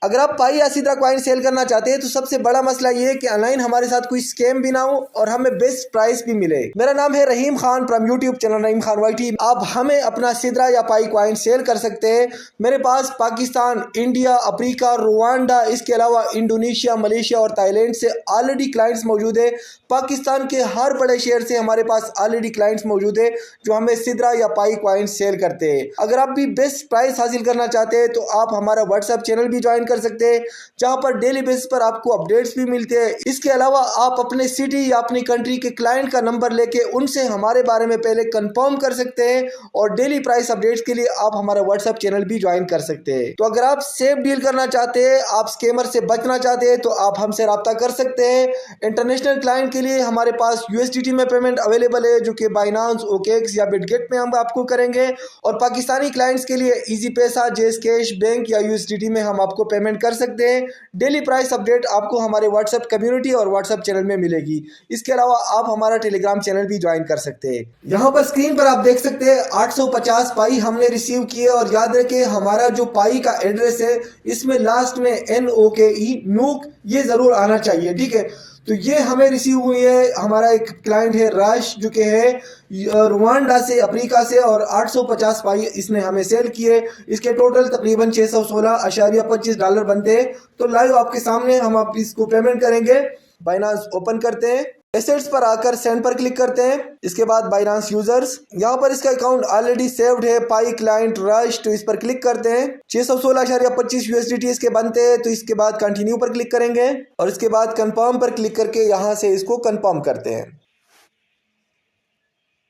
अगर आप पाई या सीधा कॉइन सेल करना चाहते हैं तो सबसे बड़ा मसला ये है कि ऑनलाइन हमारे साथ कोई स्कैम भी ना हो और हमें बेस्ट प्राइस भी मिले। मेरा नाम है Rahim Khan from YouTube channel Rahim Khan YT. आप हमें अपना सिदरा या पाई कॉइन सेल कर सकते हैं। मेरे पास पाकिस्तान, इंडिया, अफ्रीका, रुवांडा, इसके अलावा इंडोनेशिया, मलेशिया और थाईलैंड से ऑलरेडी क्लाइंट्स मौजूद है। पाकिस्तान के हर बड़े शहर से हमारे पास ऑलरेडी क्लाइंट्स मौजूद है जो हमें सिदरा या पाई कॉइन सेल करते हैं। अगर आप भी बेस्ट प्राइस हासिल करना चाहते हैं तो आप हमारा व्हाट्सएप चैनल भी ज्वाइन कर सकते हैं जहां पर डेली बेसिस पर आपको अपडेट्स भी मिलते हैं। इसके अलावा आप अपने सिटी या अपनी कंट्री के क्लाइंट का नंबर लेके उनसे हमारे बारे में पहले कंफर्म कर सकते हैं और डेली प्राइस अपडेट्स के लिए आप हमारा व्हाट्सएप चैनल भी ज्वाइन कर सकते हैं। तो अगर आप सेफ डील करना चाहते हैं, आप स्कैमर से बचना चाहते हैं तो आप हमसे रब्ता कर सकते हैं। इंटरनेशनल क्लाइंट के लिए हमारे पास USDT में पेमेंट अवेलेबल है जो कि बाइनांस, OKX या बिटगेट में हम आपको करेंगे, और पाकिस्तानी क्लाइंट्स के लिए इजी पैसा, जेस कैश, बैंक या USDT में हम आपको पेमेंट कर सकते हैं। डेली प्राइस अपडेट आपको हमारे व्हाट्सएप कम्युनिटी और व्हाट्सएप चैनल में मिलेगी। इसके अलावा आप हमारा टेलीग्राम चैनल भी ज्वाइन कर सकते हैं। यहाँ पर स्क्रीन पर आप देख सकते हैं 850 पाई हमने रिसीव किए, और याद रखें हमारा जो पाई का एड्रेस है इसमें लास्ट में NOKE नूक ये जरूर आना चाहिए, ठीक है। तो ये हमें रिसीव हुई है। हमारा एक क्लाइंट है राश जो कि है रुवांडा से, अफ्रीका से, और 850 पाई इसने हमें सेल किए। इसके टोटल तकरीबन $616.25 बनते हैं। तो लाइव आपके सामने हम आप इसको पेमेंट करेंगे। बाइनांस ओपन करते हैं, एसेट्स पर आकर सेंड पर क्लिक करते हैं। इसके बाद बाइनांस यूजर्स, यहाँ पर इसका अकाउंट ऑलरेडी सेव्ड है, पाई क्लाइंट रश, तो इस पर क्लिक करते हैं। 616.25 USDT इसके बनते हैं। तो इसके बाद कंटिन्यू पर क्लिक करेंगे और इसके बाद कंफर्म पर क्लिक करके यहाँ से इसको कंफर्म करते हैं।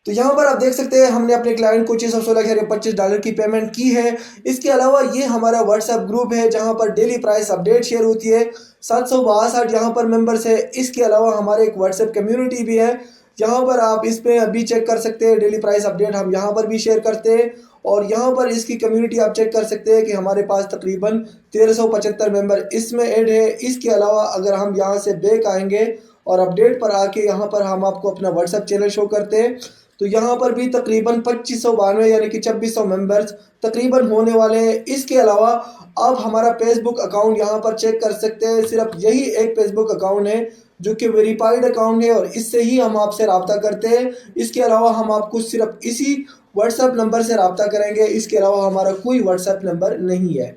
तो यहाँ पर आप देख सकते हैं हमने अपने क्लाइंट को $616.25 की पेमेंट की है। इसके अलावा ये हमारा व्हाट्सएप ग्रुप है जहाँ पर डेली प्राइस अपडेट शेयर होती है। 762 यहाँ पर मेंबर्स है। इसके अलावा हमारे एक व्हाट्सएप कम्युनिटी भी है यहाँ पर आप इस पे अभी चेक कर सकते हैं। डेली प्राइस अपडेट हम यहाँ पर भी शेयर करते हैं, और यहाँ पर इसकी कम्युनिटी आप चेक कर सकते हैं कि हमारे पास तकरीबन 1375 मेंबर इसमें ऐड है। इसके अलावा अगर हम यहाँ से बैक आएंगे और अपडेट पर आके यहाँ पर हम आपको अपना व्हाट्सएप चैनल शो करते हैं, तो यहाँ पर भी तकरीबन 2592 यानी कि 2600 मेंबर्स तकरीबन होने वाले हैं। इसके अलावा आप हमारा फेसबुक अकाउंट यहाँ पर चेक कर सकते हैं। सिर्फ यही एक फेसबुक अकाउंट है जो कि वेरीफाइड अकाउंट है और इससे ही हम आपसे रब्ता करते हैं। इसके अलावा हम आपको सिर्फ इसी व्हाट्सएप नंबर से रब्ता करेंगे। इसके अलावा हमारा कोई व्हाट्सएप नंबर नहीं है।